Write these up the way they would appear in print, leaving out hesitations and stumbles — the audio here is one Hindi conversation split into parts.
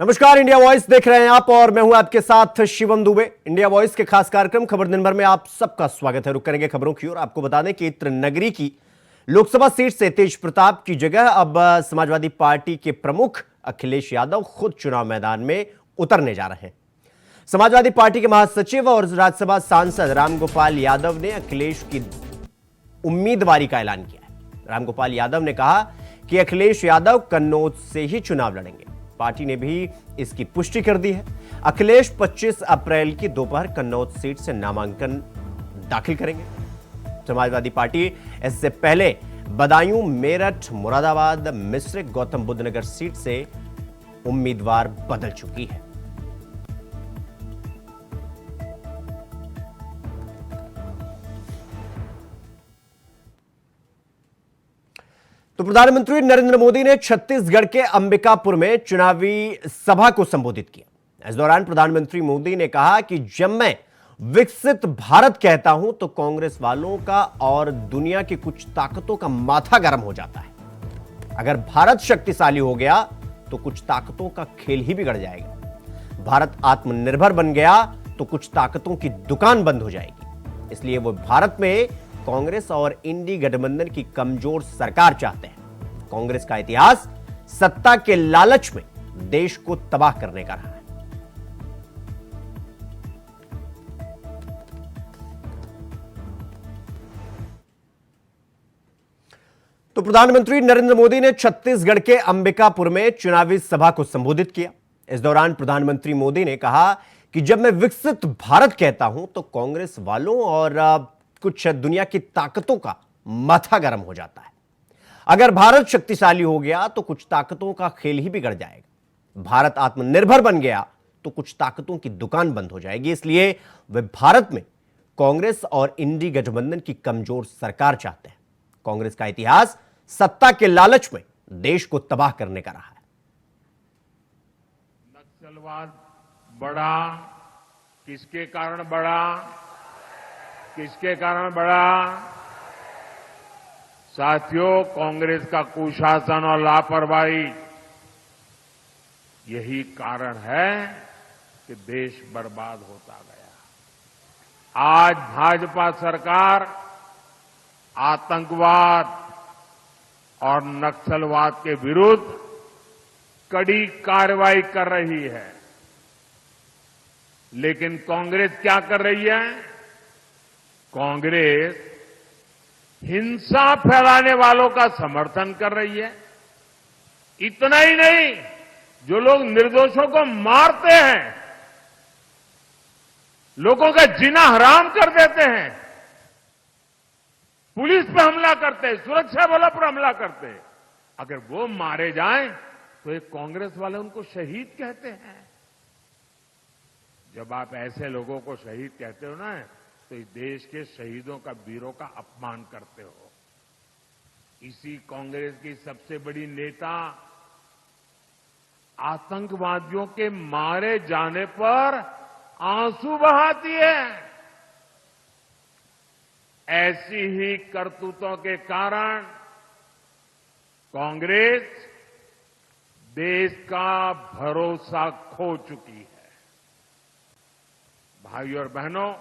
नमस्कार, इंडिया वॉइस देख रहे हैं आप और मैं हूं आपके साथ शिवम दुबे। इंडिया वॉइस के खास कार्यक्रम खबर दिन भर में आप सबका स्वागत है। रुक करेंगे खबरों की ओर। आपको बता दें कि त्रिनगरी की लोकसभा सीट से तेज प्रताप की जगह अब समाजवादी पार्टी के प्रमुख अखिलेश यादव खुद चुनाव मैदान में उतरने जा रहे हैं। समाजवादी पार्टी के महासचिव और राज्यसभा सांसद रामगोपाल यादव ने अखिलेश की उम्मीदवारी का ऐलान किया है। रामगोपाल यादव ने कहा कि अखिलेश यादव कन्नौज से ही चुनाव लड़ेंगे। पार्टी ने भी इसकी पुष्टि कर दी है। अखिलेश 25 अप्रैल की दोपहर कन्नौज सीट से नामांकन दाखिल करेंगे। समाजवादी पार्टी इससे पहले बदायूं, मेरठ, मुरादाबाद, मिश्रिक, गौतम बुद्ध नगर सीट से उम्मीदवार बदल चुकी है। तो प्रधानमंत्री नरेंद्र मोदी ने छत्तीसगढ़ के अंबिकापुर में चुनावी सभा को संबोधित किया। इस दौरान प्रधानमंत्री मोदी ने कहा कि जब मैं विकसित भारत कहता हूं तो कांग्रेस वालों का और दुनिया की कुछ ताकतों का माथा गर्म हो जाता है। अगर भारत शक्तिशाली हो गया तो कुछ ताकतों का खेल ही बिगड़ जाएगा। भारत आत्मनिर्भर बन गया तो कुछ ताकतों की दुकान बंद हो जाएगी। इसलिए वो भारत में कांग्रेस और इंडी गठबंधन की कमजोर सरकार चाहते हैं। कांग्रेस का इतिहास सत्ता के लालच में देश को तबाह करने का रहा है। तो प्रधानमंत्री नरेंद्र मोदी ने छत्तीसगढ़ के अंबिकापुर में चुनावी सभा को संबोधित किया। इस दौरान प्रधानमंत्री मोदी ने कहा कि जब मैं विकसित भारत कहता हूं तो कांग्रेस वालों और कुछ दुनिया की ताकतों का माथा गर्म हो जाता है। अगर भारत शक्तिशाली हो गया तो कुछ ताकतों का खेल ही बिगड़ जाएगा। भारत आत्मनिर्भर बन गया तो कुछ ताकतों की दुकान बंद हो जाएगी। इसलिए वे भारत में कांग्रेस और इंडी गठबंधन की कमजोर सरकार चाहते हैं। कांग्रेस का इतिहास सत्ता के लालच में देश को तबाह करने का रहा है। नक्सलवाद बढ़ा, किसके कारण बढ़ा? किसके कारण बढ़ा? साथियों, कांग्रेस का कुशासन और लापरवाही यही कारण है कि देश बर्बाद होता गया। आज भाजपा सरकार आतंकवाद और नक्सलवाद के विरुद्ध कड़ी कार्रवाई कर रही है, लेकिन कांग्रेस क्या कर रही है? कांग्रेस हिंसा फैलाने वालों का समर्थन कर रही है। इतना ही नहीं, जो लोग निर्दोषों को मारते हैं, लोगों का जीना हराम कर देते हैं, पुलिस पर हमला करते हैं, सुरक्षा बलों पर हमला करते हैं, अगर वो मारे जाएं तो एक कांग्रेस वाले उनको शहीद कहते हैं। जब आप ऐसे लोगों को शहीद कहते हो ना, तो इस देश के शहीदों का, वीरों का अपमान करते हो। इसी कांग्रेस की सबसे बड़ी नेता आतंकवादियों के मारे जाने पर आंसू बहाती है। ऐसी ही करतूतों के कारण कांग्रेस देश का भरोसा खो चुकी है। भाइयों और बहनों,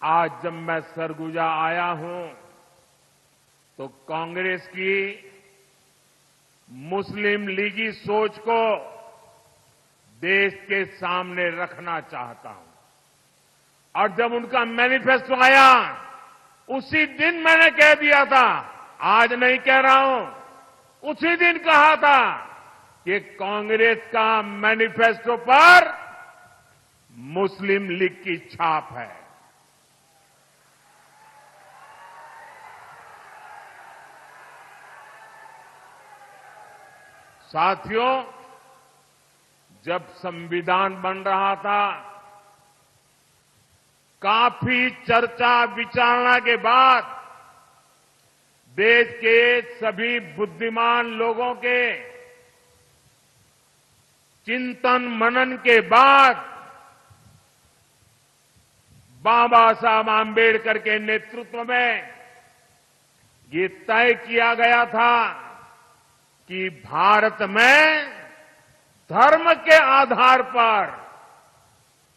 आज जब मैं सरगुजा आया हूं तो कांग्रेस की मुस्लिम लीगी सोच को देश के सामने रखना चाहता हूं। और जब उनका मैनिफेस्टो आया, उसी दिन मैंने कह दिया था, आज नहीं कह रहा हूं, उसी दिन कहा था कि कांग्रेस का मैनिफेस्टो पर मुस्लिम लीग की छाप है। साथियों, जब संविधान बन रहा था, काफी चर्चा विचारणा के बाद देश के सभी बुद्धिमान लोगों के चिंतन मनन के बाद बाबा साहब आंबेडकर के नेतृत्व में ये तय किया गया था कि भारत में धर्म के आधार पर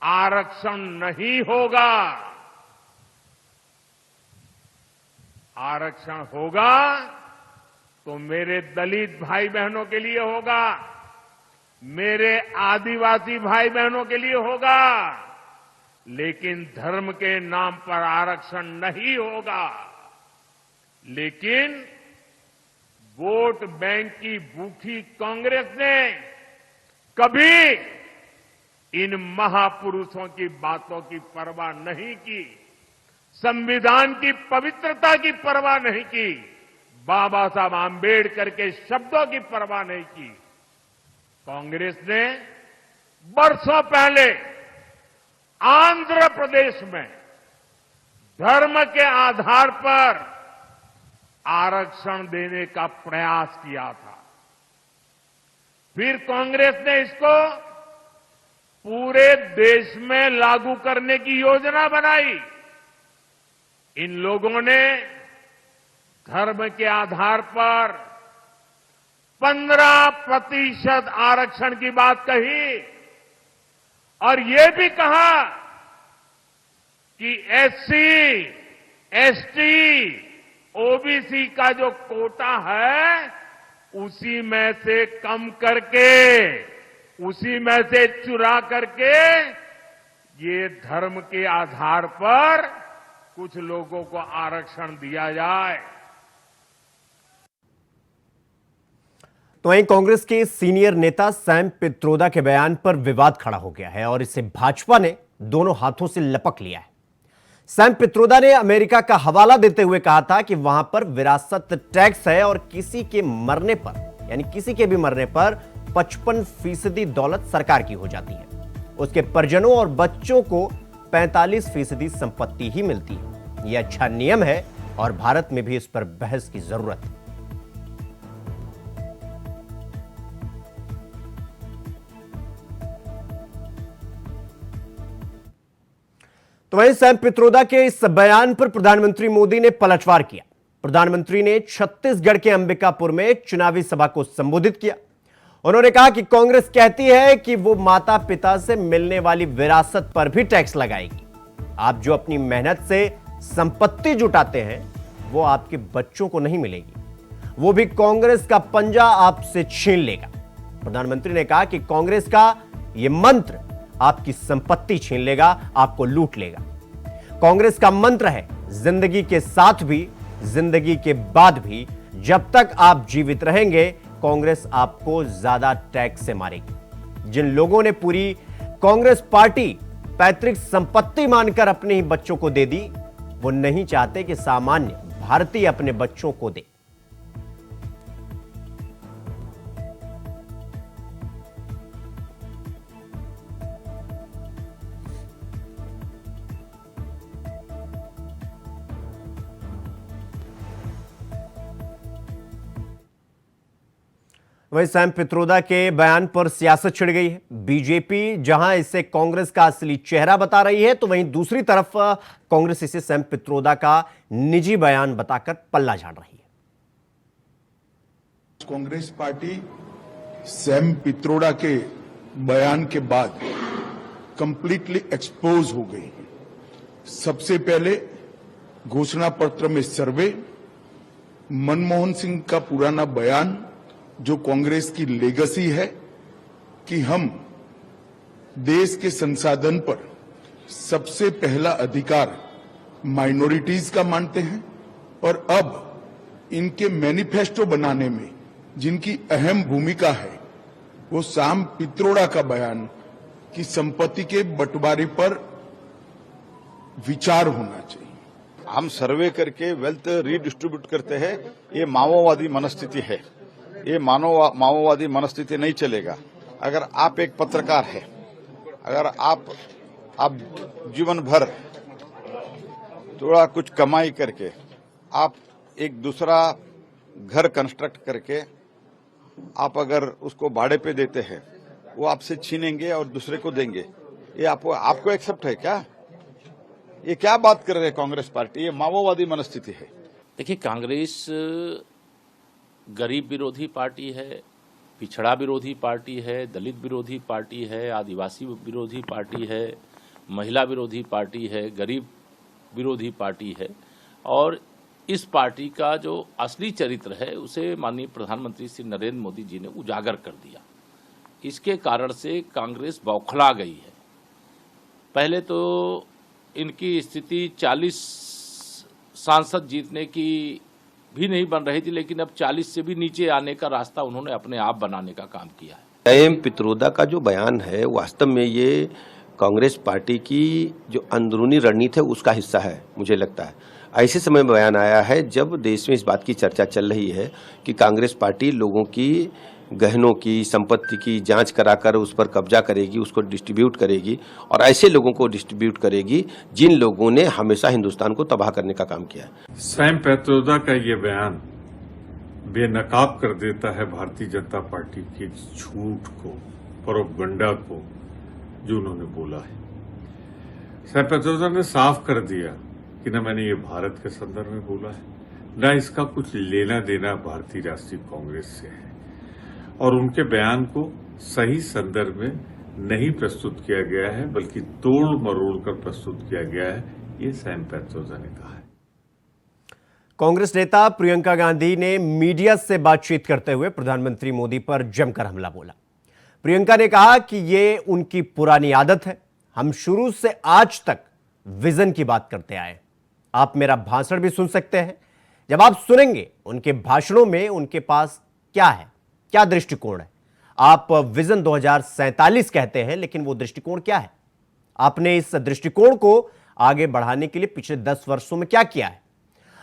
आरक्षण नहीं होगा। आरक्षण होगा तो मेरे दलित भाई बहनों के लिए होगा, मेरे आदिवासी भाई बहनों के लिए होगा, लेकिन धर्म के नाम पर आरक्षण नहीं होगा। लेकिन वोट बैंक की भूखी कांग्रेस ने कभी इन महापुरुषों की बातों की परवाह नहीं की, संविधान की पवित्रता की परवाह नहीं की, बाबा साहब आंबेडकर के शब्दों की परवाह नहीं की। कांग्रेस ने बरसों पहले आंध्र प्रदेश में धर्म के आधार पर आरक्षण देने का प्रयास किया था। फिर कांग्रेस ने इसको पूरे देश में लागू करने की योजना बनाई। इन लोगों ने धर्म के आधार पर 15% आरक्षण की बात कही और ये भी कहा कि एससी, एसटी, ओबीसी का जो कोटा है उसी में से कम करके, उसी में से चुरा करके ये धर्म के आधार पर कुछ लोगों को आरक्षण दिया जाए। तो वहीं कांग्रेस के सीनियर नेता सैम पित्रोदा के बयान पर विवाद खड़ा हो गया है और इसे भाजपा ने दोनों हाथों से लपक लिया है। सैम पित्रोदा ने अमेरिका का हवाला देते हुए कहा था कि वहां पर विरासत टैक्स है और किसी के मरने पर, यानी किसी के भी मरने पर 55% दौलत सरकार की हो जाती है, उसके परिजनों और बच्चों को 45% संपत्ति ही मिलती है। यह अच्छा नियम है और भारत में भी इस पर बहस की जरूरत है। तो वहीं सैम पित्रोदा के इस बयान पर प्रधानमंत्री मोदी ने पलटवार किया। प्रधानमंत्री ने छत्तीसगढ़ के अंबिकापुर में चुनावी सभा को संबोधित किया। उन्होंने कहा कि कांग्रेस कहती है कि वो माता पिता से मिलने वाली विरासत पर भी टैक्स लगाएगी। आप जो अपनी मेहनत से संपत्ति जुटाते हैं वो आपके बच्चों को नहीं मिलेगी, वो भी कांग्रेस का पंजा आपसे छीन लेगा। प्रधानमंत्री ने कहा कि कांग्रेस का यह मंत्र आपकी संपत्ति छीन लेगा, आपको लूट लेगा। कांग्रेस का मंत्र है जिंदगी के साथ भी, जिंदगी के बाद भी, जब तक आप जीवित रहेंगे कांग्रेस आपको ज्यादा टैक्स से मारेगी। जिन लोगों ने पूरी कांग्रेस पार्टी पैतृक संपत्ति मानकर अपने ही बच्चों को दे दी, वो नहीं चाहते कि सामान्य भारतीय अपने बच्चों को दे। वहीं सैम पित्रोदा के बयान पर सियासत छिड़ गई है। बीजेपी जहां इसे कांग्रेस का असली चेहरा बता रही है, तो वहीं दूसरी तरफ कांग्रेस इसे सैम पित्रोदा का निजी बयान बताकर पल्ला झाड़ रही है। कांग्रेस पार्टी सैम पित्रोदा के बयान के बाद कंप्लीटली एक्सपोज हो गई। सबसे पहले घोषणा पत्र में सर्वे, मनमोहन सिंह का पुराना बयान जो कांग्रेस की लेगेसी है कि हम देश के संसाधन पर सबसे पहला अधिकार माइनॉरिटीज का मानते हैं, और अब इनके मैनिफेस्टो बनाने में जिनकी अहम भूमिका है वो सैम पित्रोदा का बयान कि संपत्ति के बंटवारे पर विचार होना चाहिए। हम सर्वे करके वेल्थ रीडिस्ट्रीब्यूट करते हैं, ये माओवादी मनस्थिति है। ये माओवादी मनस्थिति नहीं चलेगा। अगर आप एक पत्रकार है, अगर आप जीवन भर थोड़ा कुछ कमाई करके आप एक दूसरा घर कंस्ट्रक्ट करके आप अगर उसको भाड़े पे देते हैं, वो आपसे छीनेंगे और दूसरे को देंगे। ये आपको एक्सेप्ट है क्या? ये क्या बात कर रहे हैं कांग्रेस पार्टी? ये माओवादी मनस्थिति है। देखिए, कांग्रेस गरीब विरोधी पार्टी है, पिछड़ा विरोधी पार्टी है, दलित विरोधी पार्टी है, आदिवासी विरोधी पार्टी है, महिला विरोधी पार्टी है, गरीब विरोधी पार्टी है। और इस पार्टी का जो असली चरित्र है उसे माननीय प्रधानमंत्री श्री नरेंद्र मोदी जी ने उजागर कर दिया। इसके कारण से कांग्रेस बौखला गई है। पहले तो इनकी स्थिति 40 सांसद जीतने की भी नहीं बन रही थी, लेकिन अब 40 से भी नीचे आने का रास्ता उन्होंने अपने आप बनाने का काम किया है। एम पित्रोदा का जो बयान है वास्तव में ये कांग्रेस पार्टी की जो अंदरूनी रणनीति है उसका हिस्सा है। मुझे लगता है ऐसे समय में बयान आया है जब देश में इस बात की चर्चा चल रही है कि कांग्रेस पार्टी लोगों की गहनों की, संपत्ति की जांच कराकर उस पर कब्जा करेगी, उसको डिस्ट्रीब्यूट करेगी और ऐसे लोगों को डिस्ट्रीब्यूट करेगी जिन लोगों ने हमेशा हिंदुस्तान को तबाह करने का काम किया है। सैम पित्रोदा का ये बयान बेनकाब कर देता है भारतीय जनता पार्टी के झूठ को, प्रोपगंडा को जो उन्होंने बोला है। सैम पित्रोदा ने साफ कर दिया कि न मैंने ये भारत के संदर्भ में बोला है, न इसका कुछ लेना देना भारतीय राष्ट्रीय कांग्रेस से है और उनके बयान को सही संदर्भ में नहीं प्रस्तुत किया गया है बल्कि तोड़ मरोड़ कर प्रस्तुत किया गया है, ये सैम पित्रोदा ने कहा है। कांग्रेस नेता प्रियंका गांधी ने मीडिया से बातचीत करते हुए प्रधानमंत्री मोदी पर जमकर हमला बोला। प्रियंका ने कहा कि ये उनकी पुरानी आदत है, हम शुरू से आज तक विजन की बात करते आए। आप मेरा भाषण भी सुन सकते हैं, जब आप सुनेंगे उनके भाषणों में उनके पास क्या है, क्या दृष्टिकोण है। आप विजन 2047 कहते हैं, लेकिन वो दृष्टिकोण क्या है? आपने इस दृष्टिकोण को आगे बढ़ाने के लिए पिछले 10 वर्षों में क्या किया है?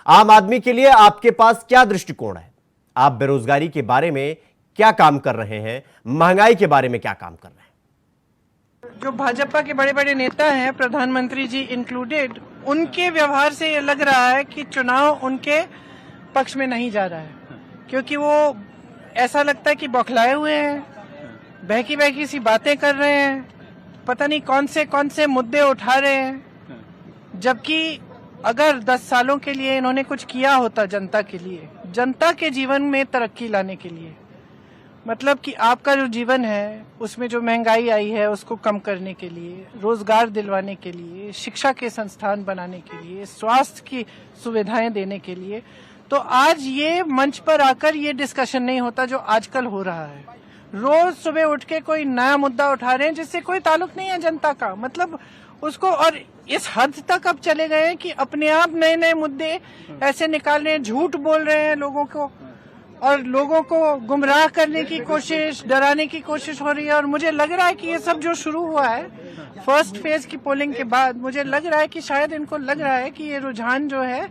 आम आदमी के लिए आपके पास क्या दृष्टिकोण है? आप बेरोजगारी के बारे में क्या काम कर रहे हैं? महंगाई के बारे में क्या काम कर रहे हैं? जो भाजपा के बड़े बड़े नेता हैं, प्रधानमंत्री जी इंक्लूडेड, उनके व्यवहार से ये लग रहा है कि चुनाव उनके पक्ष में नहीं जा रहा है, क्योंकि वो ऐसा लगता है कि बौखलाए हुए हैं, बहकी बहकी सी बातें कर रहे हैं, पता नहीं कौन से मुद्दे उठा रहे हैं। जबकि अगर 10 सालों के लिए इन्होंने कुछ किया होता जनता के लिए, जनता के जीवन में तरक्की लाने के लिए, मतलब कि आपका जो जीवन है उसमें जो महंगाई आई है उसको कम करने के लिए, रोजगार दिलवाने के लिए, शिक्षा के संस्थान बनाने के लिए, स्वास्थ्य की सुविधाएं देने के लिए, तो आज ये मंच पर आकर ये डिस्कशन नहीं होता जो आजकल हो रहा है। रोज सुबह उठ के कोई नया मुद्दा उठा रहे हैं जिससे कोई ताल्लुक नहीं है जनता का, मतलब उसको, और इस हद तक अब चले गए हैं कि अपने आप नए नए मुद्दे ऐसे निकाल रहे हैं, झूठ बोल रहे हैं लोगों को और लोगों को गुमराह करने की कोशिश, डराने की कोशिश हो रही है। और मुझे लग रहा है कि ये सब जो शुरू हुआ है फर्स्ट फेज की पोलिंग के बाद, मुझे लग रहा है कि शायद इनको लग रहा है कि ये रुझान जो है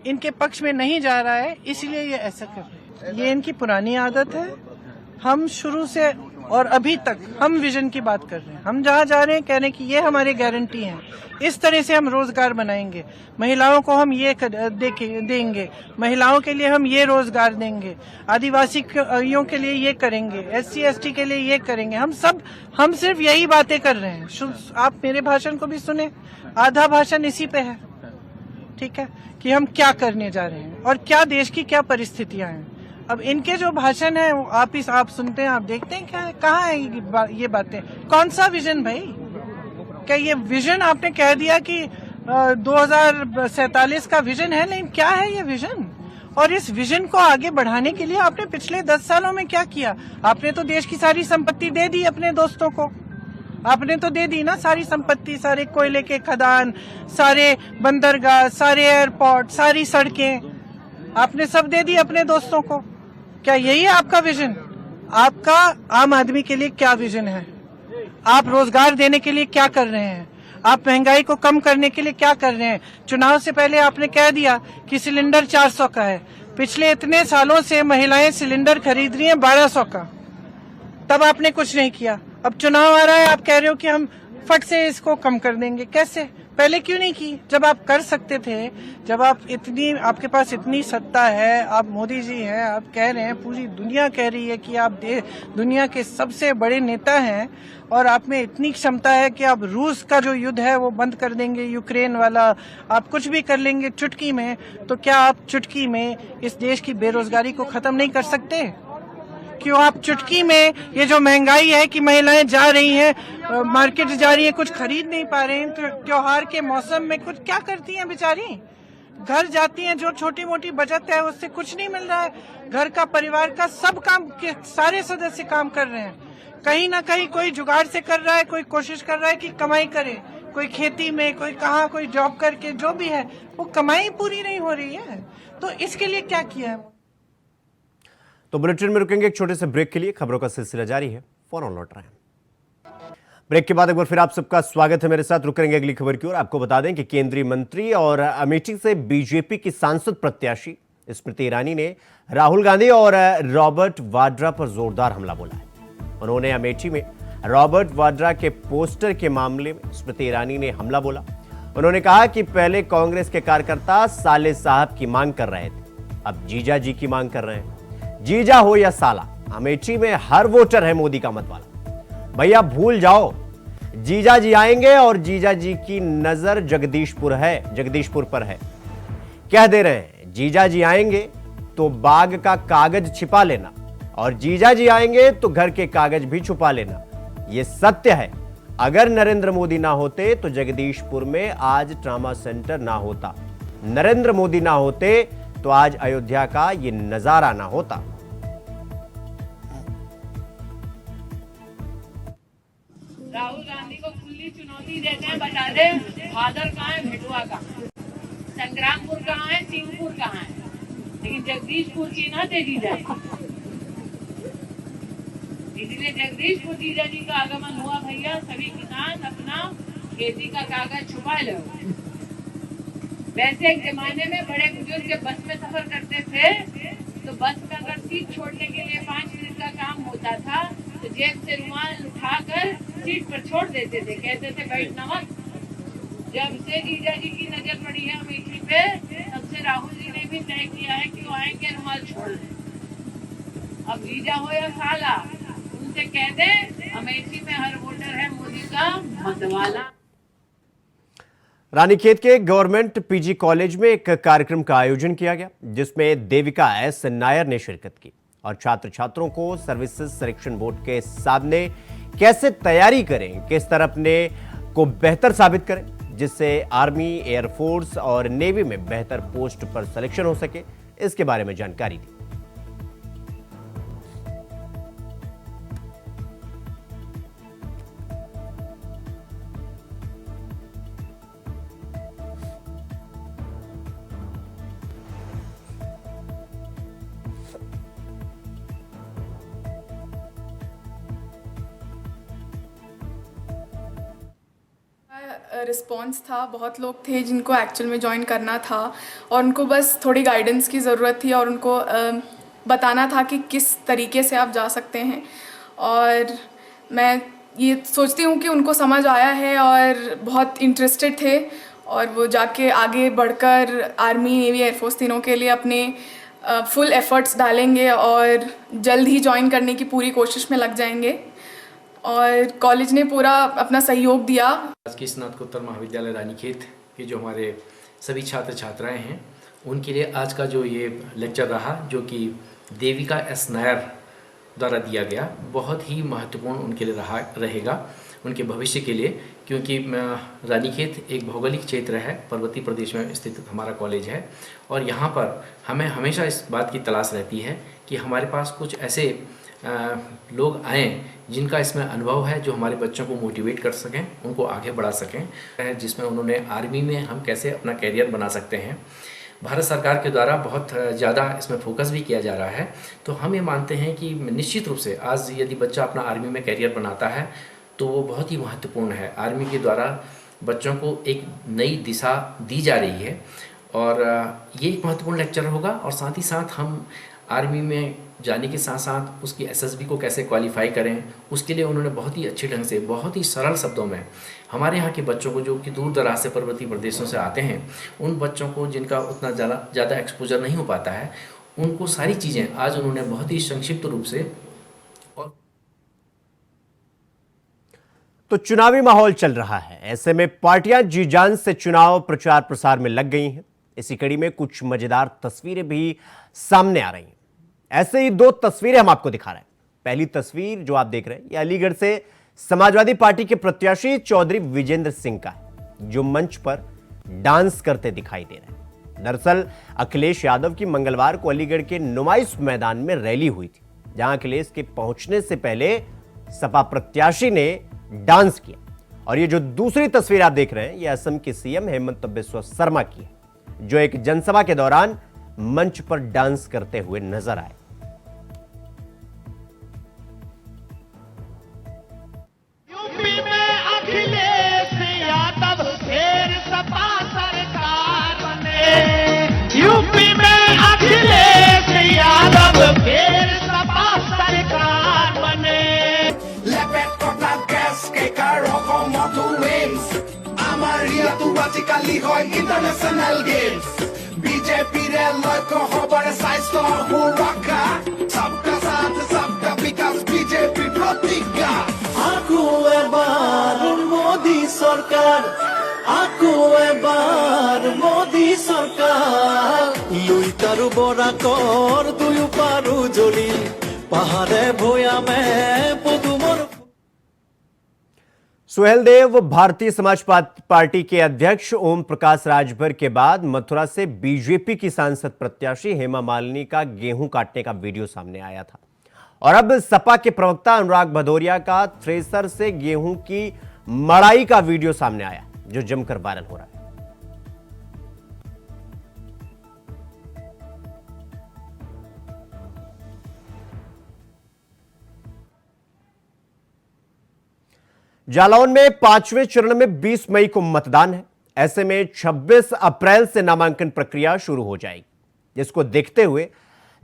इनके पक्ष में नहीं जा रहा है, इसलिए ये ऐसा कर रहे हैं। ये इनकी पुरानी आदत है। हम शुरू से और अभी तक हम विजन की बात कर रहे हैं। हम जहाँ जा रहे हैं कह रहे हैं कि ये हमारी गारंटी है, इस तरह से हम रोजगार बनाएंगे, महिलाओं को हम ये देंगे, महिलाओं के लिए हम ये रोजगार देंगे, आदिवासियों के लिए ये करेंगे, SC ST के लिए ये करेंगे। हम सिर्फ यही बातें कर रहे हैं। आप मेरे भाषण को भी सुने, आधा भाषण इसी पे है, ठीक है, कि हम क्या करने जा रहे हैं और क्या देश की क्या परिस्थितियां हैं। अब इनके जो भाषण है आप सुनते हैं, आप देखते हैं क्या कहाँ है ये बातें, कौन सा विजन भाई? क्या ये विजन आपने कह दिया कि 2047 का विजन है, लेकिन क्या है ये विजन? और इस विजन को आगे बढ़ाने के लिए आपने पिछले 10 सालों में क्या किया? आपने तो देश की सारी संपत्ति दे दी अपने दोस्तों को, आपने तो दे दी ना सारी संपत्ति, सारे कोयले के खदान, सारे बंदरगाह, सारे एयरपोर्ट, सारी सड़कें, आपने सब दे दी अपने दोस्तों को। क्या यही है आपका विजन? आपका आम आदमी के लिए क्या विजन है? आप रोजगार देने के लिए क्या कर रहे हैं? आप महंगाई को कम करने के लिए क्या कर रहे हैं? चुनाव से पहले आपने कह दिया कि सिलेंडर 400 का है, पिछले इतने सालों से महिलाएं सिलेंडर खरीद रही हैं 1200 का, तब आपने कुछ नहीं किया। अब चुनाव आ रहा है, आप कह रहे हो कि हम फट से इसको कम कर देंगे। कैसे? पहले क्यों नहीं की जब आप कर सकते थे? जब आपके पास इतनी सत्ता है, आप मोदी जी हैं, आप कह रहे हैं, पूरी दुनिया कह रही है कि आप दुनिया के सबसे बड़े नेता हैं और आप में इतनी क्षमता है कि आप रूस का जो युद्ध है वो बंद कर देंगे, यूक्रेन वाला, आप कुछ भी कर लेंगे चुटकी में। तो क्या आप चुटकी में इस देश की बेरोजगारी को खत्म नहीं कर सकते? क्यों आप चुटकी में ये जो महंगाई है कि महिलाएं जा रही हैं मार्केट जा रही हैं, कुछ खरीद नहीं पा रहे हैं, तो त्योहार के मौसम में कुछ क्या करती हैं बेचारी? घर जाती हैं, जो छोटी मोटी बचत है उससे कुछ नहीं मिल रहा है। घर का, परिवार का सब काम के सारे सदस्य काम कर रहे हैं, कहीं ना कहीं कोई जुगाड़ से कर रहा है, कोई कोशिश कर रहा है कि कमाई करे, कोई खेती में, कोई कहाँ, कोई जॉब करके, जो भी है वो कमाई पूरी नहीं हो रही है। तो इसके लिए क्या किया है? तो बुलेटिन में रुकेंगे एक छोटे से ब्रेक के लिए। खबरों का सिलसिला जारी है, फौरन लौट रहे हैं। ब्रेक के बाद एक बार फिर आप सबका स्वागत है मेरे साथ। रुक करेंगे अगली खबर की ओर। आपको बता दें कि केंद्रीय मंत्री और अमेठी से बीजेपी की सांसद प्रत्याशी स्मृति ईरानी ने राहुल गांधी और रॉबर्ट वाड्रा पर जोरदार हमला बोला है। उन्होंने अमेठी में रॉबर्ट वाड्रा के पोस्टर के मामले में स्मृति ईरानी ने हमला बोला। उन्होंने कहा कि पहले कांग्रेस के कार्यकर्ता साले साहब की मांग कर रहे थे, अब जीजा जी की मांग कर रहे हैं। जीजा हो या साला, अमेठी में हर वोटर है मोदी का मत वाला। भैया भूल जाओ, जीजा जी आएंगे और जीजा जी की नजर जगदीशपुर पर है। कह दे रहे हैं, जीजा जी आएंगे तो बाग का कागज छिपा लेना, और जीजा जी आएंगे तो घर के कागज भी छुपा लेना। यह सत्य है। अगर नरेंद्र मोदी ना होते तो जगदीशपुर में आज ट्रामा सेंटर ना होता। नरेंद्र मोदी ना होते तो आज अयोध्या का ये नजारा ना होता। राहुल गांधी को खुली चुनौती देते हैं, बता दे भादर कहाँ है, भेटुआ कहाँ, संग्रामपुर कहाँ है, सिंहपुर कहाँ है, लेकिन जगदीशपुर की ना तेजी जाए। इसलिए जगदीशपुर जीजा जी का आगमन हुआ। भैया सभी किसान अपना खेती का कागज छुपा लो। वैसे एक जमाने में बड़े बुजुर्ग जब बस में सफर करते थे तो बस में अगर सीट छोड़ने के लिए 5 मिनट का काम होता था तो जेब से रुमाल उठाकर सीट पर छोड़ देते थे, कहते थे बैठना मत। जब से जीजा जी की नजर पड़ी है अमेठी पे, तब से राहुल जी ने भी तय किया है कि वो आएंगे रुमाल छोड़ दें। अब जीजा हो या साला, उनसे कह दें अमेठी में हर वोटर है मोदी का मतवाला। रानीखेत के गवर्नमेंट पीजी कॉलेज में एक कार्यक्रम का आयोजन किया गया, जिसमें देविका एस नायर ने शिरकत की और छात्र छात्रों को सर्विसेज सिलेक्शन बोर्ड के सामने कैसे तैयारी करें, किस तरह अपने को बेहतर साबित करें, जिससे आर्मी, एयरफोर्स और नेवी में बेहतर पोस्ट पर सिलेक्शन हो सके, इसके बारे में जानकारी दी। रिस्पॉन्स था, बहुत लोग थे जिनको एक्चुअल में ज्वाइन करना था और उनको बस थोड़ी गाइडेंस की ज़रूरत थी और उनको बताना था कि किस तरीके से आप जा सकते हैं। और मैं ये सोचती हूँ कि उनको समझ आया है और बहुत इंटरेस्टेड थे और वो जाके आगे बढ़कर आर्मी, नेवी, एयरफोर्स तीनों के लिए अपने फुल एफर्ट्स डालेंगे और जल्द ही ज्वाइन करने की पूरी कोशिश में लग जाएंगे। और कॉलेज ने पूरा अपना सहयोग दिया। आज की स्नातकोत्तर महाविद्यालय रानीखेत के जो हमारे सभी छात्र छात्राएं हैं, उनके लिए आज का जो ये लेक्चर रहा, जो कि देविका एस नायर द्वारा दिया गया, बहुत ही महत्वपूर्ण उनके लिए रहेगा, उनके भविष्य के लिए। क्योंकि रानीखेत एक भौगोलिक क्षेत्र है, पर्वतीय प्रदेश में स्थित हमारा कॉलेज है और यहाँ पर हमें हमेशा इस बात की तलाश रहती है कि हमारे पास कुछ ऐसे लोग आएँ जिनका इसमें अनुभव है, जो हमारे बच्चों को मोटिवेट कर सकें, उनको आगे बढ़ा सकें, जिसमें उन्होंने आर्मी में हम कैसे अपना कैरियर बना सकते हैं। भारत सरकार के द्वारा बहुत ज़्यादा इसमें फोकस भी किया जा रहा है। तो हम ये मानते हैं कि निश्चित रूप से आज यदि बच्चा अपना आर्मी में कैरियर बनाता है तो वो बहुत ही महत्वपूर्ण है। आर्मी के द्वारा बच्चों को एक नई दिशा दी जा रही है और ये एक महत्वपूर्ण लेक्चर होगा। और साथ ही साथ हम आर्मी में जाने के साथ साथ उसकी एसएसबी को कैसे क्वालिफाई करें, उसके लिए उन्होंने बहुत ही अच्छे ढंग से, बहुत ही सरल शब्दों में हमारे यहाँ के बच्चों को, जो कि दूर दराज से पर्वतीय प्रदेशों से आते हैं, उन बच्चों को जिनका उतना ज़्यादा एक्सपोजर नहीं हो पाता है, उनको सारी चीज़ें आज उन्होंने बहुत ही संक्षिप्त रूप से। और तो चुनावी माहौल चल रहा है, ऐसे में पार्टियां जी जान से चुनाव प्रचार प्रसार में लग गई हैं। इसी कड़ी में कुछ मजेदार तस्वीरें भी सामने आ रही हैं। ऐसे ही 2 तस्वीरें हम आपको दिखा रहे हैं। पहली तस्वीर जो आप देख रहे हैं ये अलीगढ़ से समाजवादी पार्टी के प्रत्याशी चौधरी विजेंद्र सिंह का है, जो मंच पर डांस करते दिखाई दे रहे हैं। दरअसल अखिलेश यादव की मंगलवार को अलीगढ़ के नुमाइश मैदान में रैली हुई थी, जहां अखिलेश के पहुंचने से पहले सपा प्रत्याशी ने डांस किया। और ये जो दूसरी तस्वीर आप देख रहे हैं, ये असम के सीएम हेमंत बिस्वा शर्मा की है, जो एक जनसभा के दौरान मंच पर डांस करते हुए नजर आए। यूपी में अखिलेश यादव फिर सपा सरकार बने। यूपी में अखिलेश यादव फिर सपा सरकार बने। इंटरनेशनल गेम्स बीजेपी रे लक्ष्य खबर स्वास्थ्य सुरक्षा सबका साथ सबका विकास बीजेपी प्रतिज्ञा आकु एबार मोदी सरकार आकु एबार मोदी सरकार लुई तारु बड़ा कर दुयु पारु जली पहाड़े भोया में पदुमर। सुहेलदेव भारतीय समाज पार्टी के अध्यक्ष ओम प्रकाश राजभर के बाद मथुरा से बीजेपी की सांसद प्रत्याशी हेमा मालिनी का गेहूं काटने का वीडियो सामने आया था। और अब सपा के प्रवक्ता अनुराग भदौरिया का थ्रेसर से गेहूं की मड़ाई का वीडियो सामने आया, जो जमकर वायरल हो रहा है। जालौन में 5वें चरण में 20 मई को मतदान है। ऐसे में 26 अप्रैल से नामांकन प्रक्रिया शुरू हो जाएगी, जिसको देखते हुए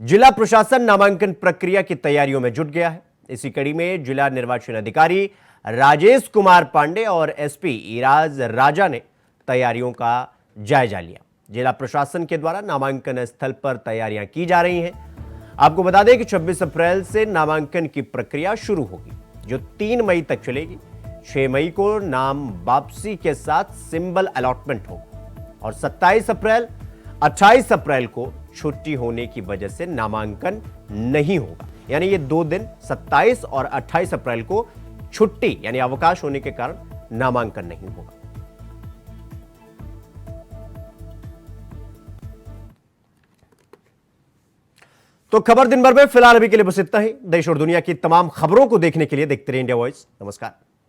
जिला प्रशासन नामांकन प्रक्रिया की तैयारियों में जुट गया है। इसी कड़ी में जिला निर्वाचन अधिकारी राजेश कुमार पांडे और एसपी इराज राजा ने तैयारियों का जायजा लिया। जिला प्रशासन के द्वारा नामांकन स्थल पर तैयारियां की जा रही हैं। आपको बता दें कि 26 अप्रैल से नामांकन की प्रक्रिया शुरू होगी, जो 3 मई तक चलेगी। 6 मई को नाम वापसी के साथ सिंबल अलॉटमेंट होगा और 27 अप्रैल 28 अप्रैल को छुट्टी होने की वजह से नामांकन नहीं होगा। यानी ये 2 दिन 27 और 28 अप्रैल को छुट्टी यानी अवकाश होने के कारण नामांकन नहीं होगा। तो खबर दिन भर में फिलहाल अभी के लिए बस इतना ही। देश और दुनिया की तमाम खबरों को देखने के लिए देखते रहिए इंडिया वॉइस। नमस्कार।